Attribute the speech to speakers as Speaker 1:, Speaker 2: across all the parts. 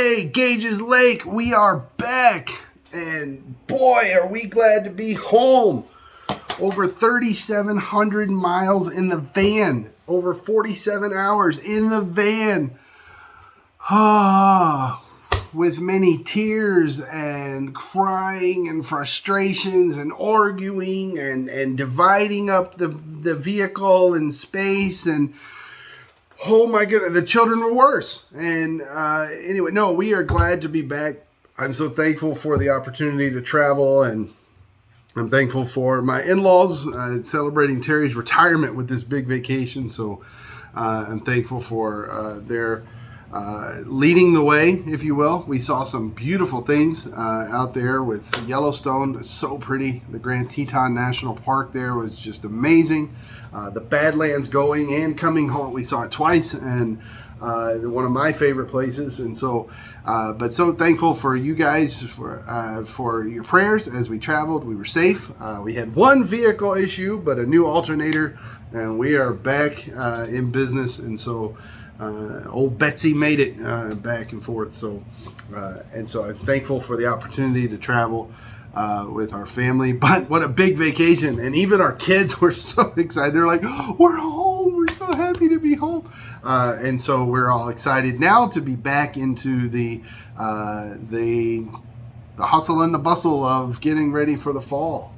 Speaker 1: Hey, Gage's Lake, we are back, and boy, are we glad to be home. Over 3,700 miles in the van, over 47 hours in the van, with many tears and crying and frustrations and arguing and dividing up the vehicle and space, and oh my goodness, the children were worse. And anyway, no, we are glad to be back. I'm so thankful for the opportunity to travel, and I'm thankful for my in-laws celebrating Terry's retirement with this big vacation. So I'm thankful for their leading the way, if you will. We saw some beautiful things out there with Yellowstone. It's so pretty. The Grand Teton National Park there was just amazing. The Badlands going and coming home, we saw it twice, and one of my favorite places. And so, but so thankful for you guys for your prayers as we traveled. We were safe. We had one vehicle issue, but a new alternator, and we are back in business. And so, old Betsy made it back and forth. So, and so I'm thankful for the opportunity to travel with our family. But what a big vacation. And even our kids were so excited. They're like, we're home. We're so happy to be home. And so we're all excited now to be back into the hustle and the bustle of getting ready for the fall.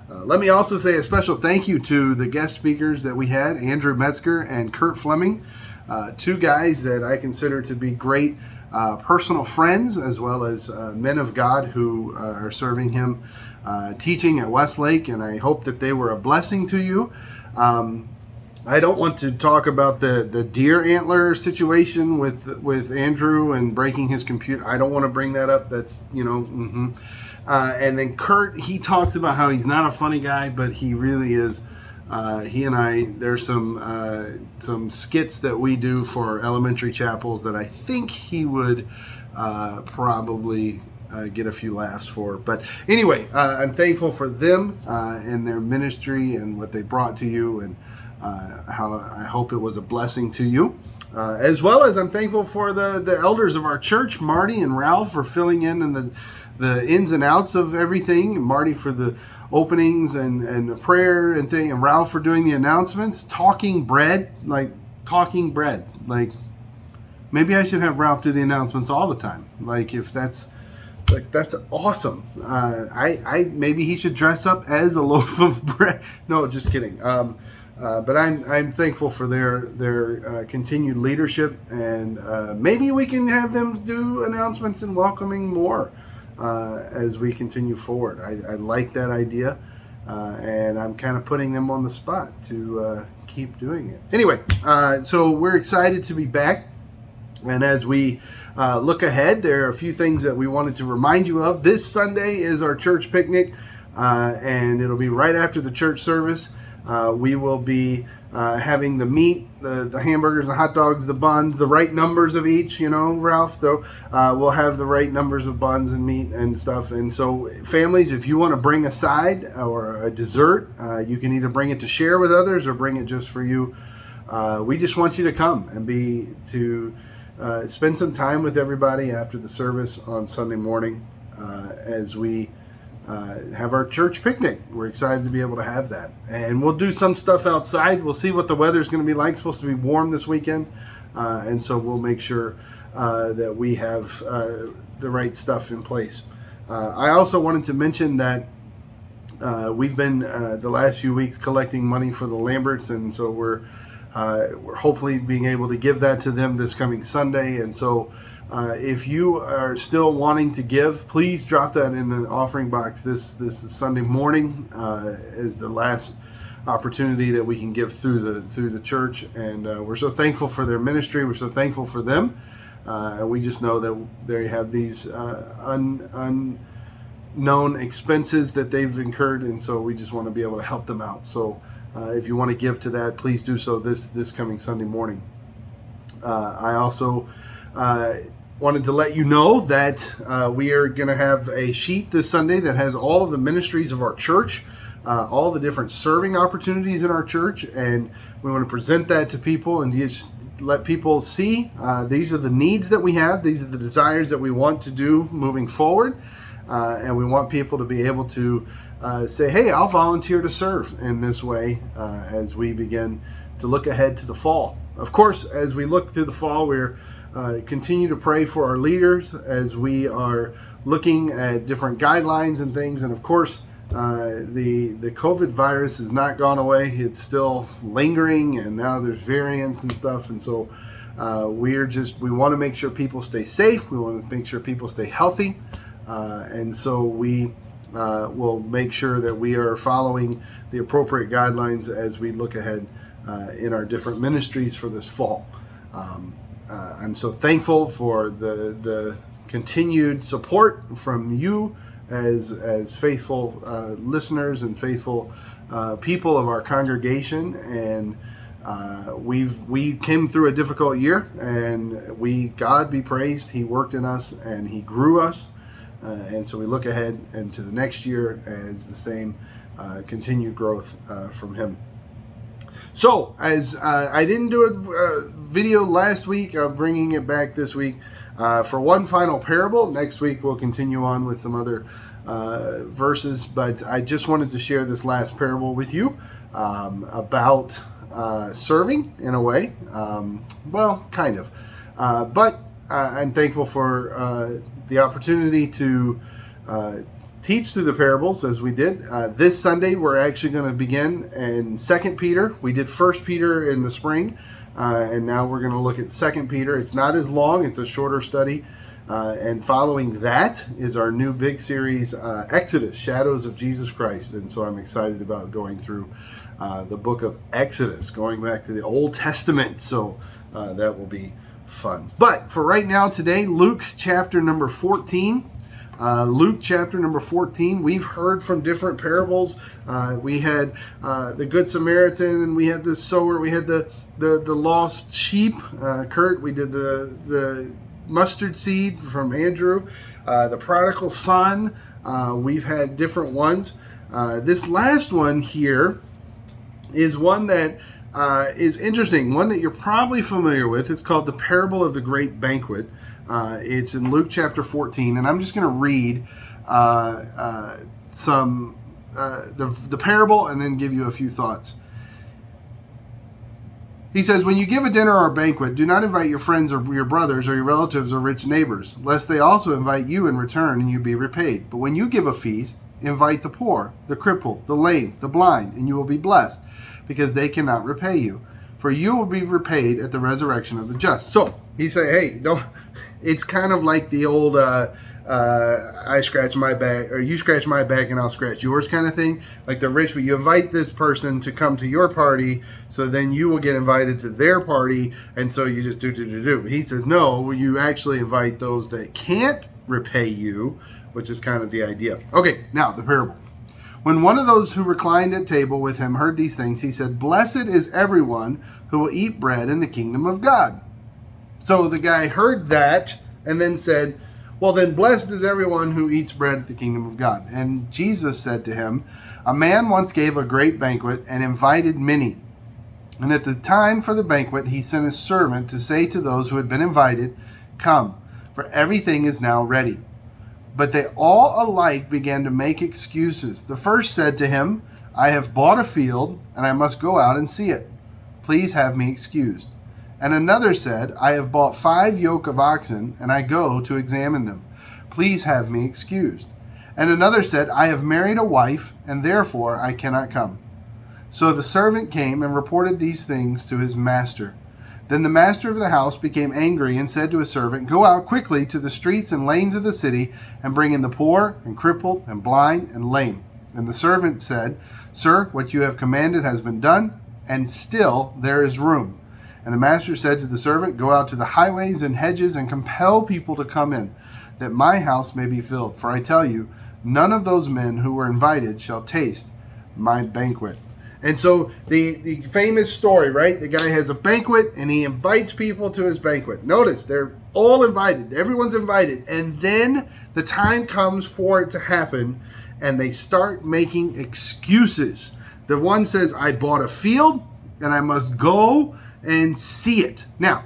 Speaker 1: Let me also say a special thank you to the guest speakers that we had, Andrew Metzger and Kurt Fleming, two guys that I consider to be great personal friends, as well as men of God who are serving him teaching at Westlake, and I hope that they were a blessing to you. I don't want to talk about the deer antler situation with Andrew and breaking his computer. I don't want to bring that up. That's, and then Kurt, he talks about how he's not a funny guy, but he really is. He and I, there's some skits that we do for elementary chapels that I think he would probably get a few laughs for. But anyway, I'm thankful for them and their ministry and what they brought to you, and how I hope it was a blessing to you. As well as I'm thankful for the elders of our church, Marty and Ralph, for filling in the ins and outs of everything. Marty for the openings and the prayer and thing, and Ralph for doing the announcements. Talking bread. Like, maybe I should have Ralph do the announcements all the time. Like, if that's awesome. I maybe he should dress up as a loaf of bread. No, just kidding. But I'm thankful for their continued leadership, and maybe we can have them do announcements and welcoming more as we continue forward. I like that idea, and I'm kind of putting them on the spot to keep doing it. Anyway, so we're excited to be back, and as we look ahead, there are a few things that we wanted to remind you of. This Sunday is our church picnic, and it'll be right after the church service. We will be having the meat, the hamburgers, the hot dogs, the buns, the right numbers of each, Ralph, though. We'll have the right numbers of buns and meat and stuff. And so families, if you want to bring a side or a dessert, you can either bring it to share with others or bring it just for you. We just want you to come and spend some time with everybody after the service on Sunday morning as we have our church picnic. We're excited to be able to have that, and we'll do some stuff outside. We'll see what the weather's going to be like. It's supposed to be warm this weekend, and so we'll make sure that we have the right stuff in place. I also wanted to mention that we've been the last few weeks collecting money for the Lamberts, and so we're hopefully being able to give that to them this coming Sunday. And so if you are still wanting to give, please drop that in the offering box this Sunday morning as the last opportunity that we can give through the church. And we're so thankful for their ministry. We're so thankful for them. And we just know that they have these unknown expenses that they've incurred, and so we just want to be able to help them out. So if you want to give to that, please do so this coming Sunday morning. I also wanted to let you know that we are going to have a sheet this Sunday that has all of the ministries of our church, all the different serving opportunities in our church, and we want to present that to people and just let people see these are the needs that we have. These are the desires that we want to do moving forward. And we want people to be able to say, hey, I'll volunteer to serve in this way as we begin to look ahead to the fall. Of course, as we look through the fall, we're continue to pray for our leaders as we are looking at different guidelines and things. And of course, the COVID virus has not gone away. It's still lingering, and now there's variants and stuff. And so we want to make sure people stay safe. We want to make sure people stay healthy. And so we will make sure that we are following the appropriate guidelines as we look ahead in our different ministries for this fall. I'm so thankful for the continued support from you as faithful listeners and faithful people of our congregation. And we came through a difficult year, and God be praised, He worked in us and He grew us. And so we look ahead into the next year as the same continued growth from Him. So, as I didn't do a video last week, I'm bringing it back this week for one final parable. Next week we'll continue on with some other verses, but I just wanted to share this last parable with you about serving in a way. Well, kind of. But I'm thankful for the opportunity to teach through the parables as we did. This Sunday, we're actually going to begin in 2 Peter. We did 1 Peter in the spring, and now we're going to look at 2 Peter. It's not as long. It's a shorter study. And following that is our new big series, Exodus, Shadows of Jesus Christ. And so I'm excited about going through the book of Exodus, going back to the Old Testament. So that will be fun. But for right now today, Luke chapter number 14. Luke chapter number 14. We've heard from different parables. We had the Good Samaritan, and we had the sower. We had the lost sheep. Kurt. We did the mustard seed from Andrew. The prodigal son. We've had different ones. This last one here is one that is interesting, one that you're probably familiar with. It's called the Parable of the Great Banquet. It's in Luke chapter 14, and I'm just going to read the parable and then give you a few thoughts. He says, when you give a dinner or a banquet, do not invite your friends or your brothers or your relatives or rich neighbors, lest they also invite you in return and you be repaid. But when you give a feast, invite the poor, the crippled, the lame, the blind, and you will be blessed, because they cannot repay you. For you will be repaid at the resurrection of the just. So he said, hey, it's kind of like the old I scratch my back, or you scratch my back and I'll scratch yours kind of thing. Like the rich, you invite this person to come to your party, so then you will get invited to their party, and so you just do. He says, no, you actually invite those that can't repay you, which is kind of the idea. Okay, now the parable. When one of those who reclined at table with him heard these things, he said, blessed is everyone who will eat bread in the kingdom of God. So the guy heard that and then said, well, then blessed is everyone who eats bread at the kingdom of God. And Jesus said to him, a man once gave a great banquet and invited many. And at the time for the banquet, he sent his servant to say to those who had been invited, come, for everything is now ready. But they all alike began to make excuses. The first said to him, I have bought a field, and I must go out and see it. Please have me excused. And another said, I have bought 5 yoke of oxen, and I go to examine them. Please have me excused. And another said, I have married a wife, and therefore I cannot come. So the servant came and reported these things to his master. Then the master of the house became angry and said to his servant, go out quickly to the streets and lanes of the city and bring in the poor and crippled and blind and lame. And the servant said, sir, what you have commanded has been done, and still there is room. And the master said to the servant, go out to the highways and hedges and compel people to come in, that my house may be filled. For I tell you, none of those men who were invited shall taste my banquet. And so the famous story, right? The guy has a banquet and he invites people to his banquet. Notice they're all invited. Everyone's invited. And then the time comes for it to happen and they start making excuses. The one says, I bought a field and I must go and see it. Now,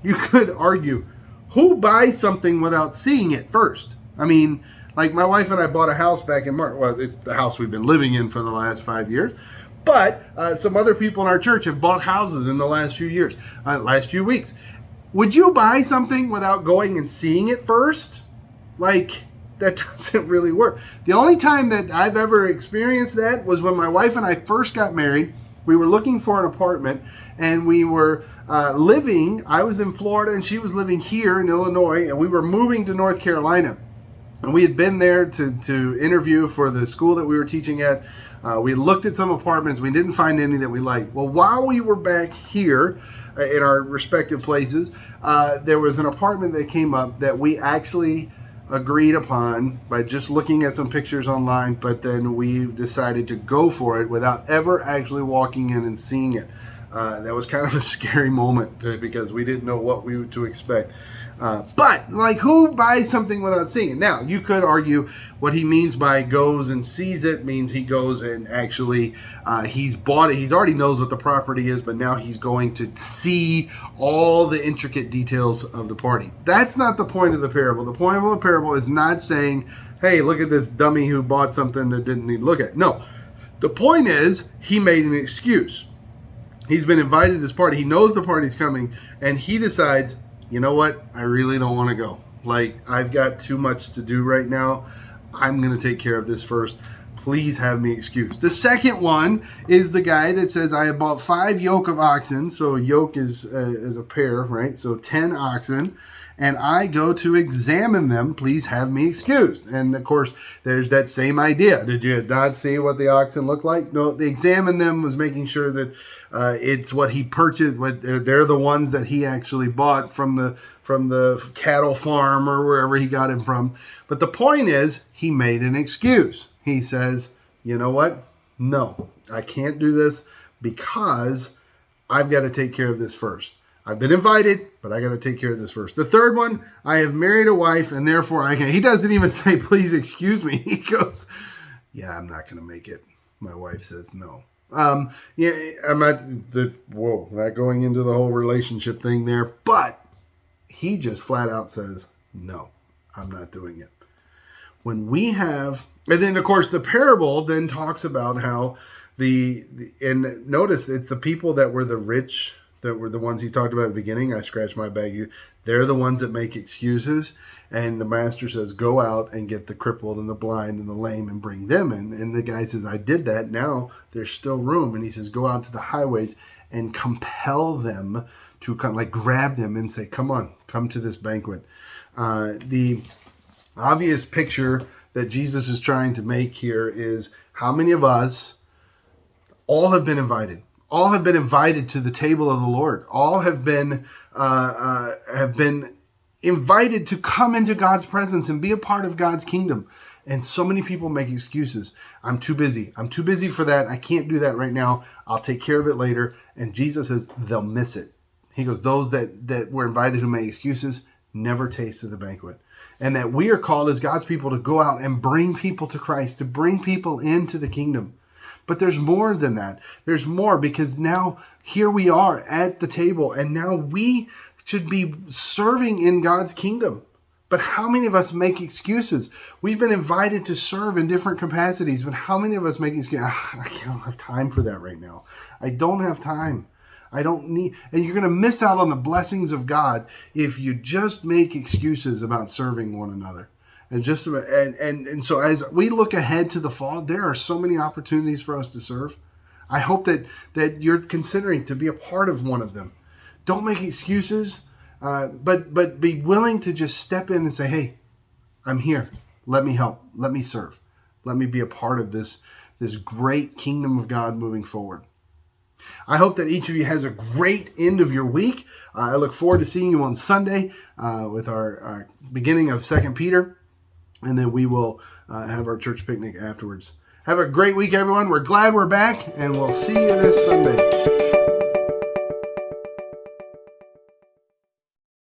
Speaker 1: you could argue, who buys something without seeing it first? I mean, like my wife and I bought a house back in March. Well, it's the house we've been living in for the last 5 years. But some other people in our church have bought houses in the last few years, last few weeks. Would you buy something without going and seeing it first? Like, that doesn't really work. The only time that I've ever experienced that was when my wife and I first got married. We were looking for an apartment, and we were living, I was in Florida and she was living here in Illinois, and we were moving to North Carolina. And we had been there to interview for the school that we were teaching at. We looked at some apartments. We didn't find any that we liked. Well, while we were back here in our respective places, there was an apartment that came up that we actually agreed upon by just looking at some pictures online, but then we decided to go for it without ever actually walking in and seeing it. That was kind of a scary moment because we didn't know what we were to expect. But like, who buys something without seeing it? Now, you could argue what he means by goes and sees it means he goes and actually he's bought it. He's already knows what the property is, but now he's going to see all the intricate details of the party. That's not the point of the parable. The point of the parable is not saying, hey, look at this dummy who bought something that didn't need to look at. No, the point is he made an excuse. He's been invited to this party. He knows the party's coming, and he decides, you know what? I really don't want to go. Like, I've got too much to do right now. I'm going to take care of this first. Please have me excused. The second one is the guy that says, I have bought 5 yoke of oxen. So a yoke is a pair, right? So 10 oxen. And I go to examine them. Please have me excused. And of course, there's that same idea. Did you not see what the oxen look like? No, the examine them was making sure that it's what he purchased. They're the ones that he actually bought from the cattle farm or wherever he got it from. But the point is, he made an excuse. He says, you know what? No, I can't do this because I've got to take care of this first. I've been invited, but I got to take care of this first. The third one, I have married a wife, and therefore I can't. He doesn't even say, please excuse me. He goes, yeah, I'm not going to make it. My wife says no. Yeah, I'm not going into the whole relationship thing there, but he just flat out says, no, I'm not doing it. When we have, and then of course the parable then talks about how and notice it's the people that were the rich, that were the ones he talked about at the beginning. I scratched my back. They're the ones that make excuses. And the master says, go out and get the crippled and the blind and the lame and bring them in. And the guy says, I did that. Now there's still room. And he says, go out to the highways and compel them to come, like grab them and say, come on, come to this banquet. The obvious picture that Jesus is trying to make here is how many of us all have been invited. All have been invited to the table of the Lord. All have been invited to come into God's presence and be a part of God's kingdom. And so many people make excuses. I'm too busy. I'm too busy for that. I can't do that right now. I'll take care of it later. And Jesus says they'll miss it. He goes, those that were invited who made excuses never tasted the banquet. And that we are called as God's people to go out and bring people to Christ, to bring people into the kingdom. But there's more than that. There's more, because now here we are at the table, and now we should be serving in God's kingdom. But how many of us make excuses? We've been invited to serve in different capacities, but how many of us make excuses? I don't have time for that right now. I don't have time. I don't need, and you're going to miss out on the blessings of God if you just make excuses about serving one another. And so as we look ahead to the fall, there are so many opportunities for us to serve. I hope that you're considering to be a part of one of them. Don't make excuses, but be willing to just step in and say, hey, I'm here. Let me help. Let me serve. Let me be a part of this great kingdom of God moving forward. I hope that each of you has a great end of your week. I look forward to seeing you on Sunday with our beginning of 2 Peter. And then we will have our church picnic afterwards. Have a great week, everyone. We're glad we're back, and we'll see you this Sunday.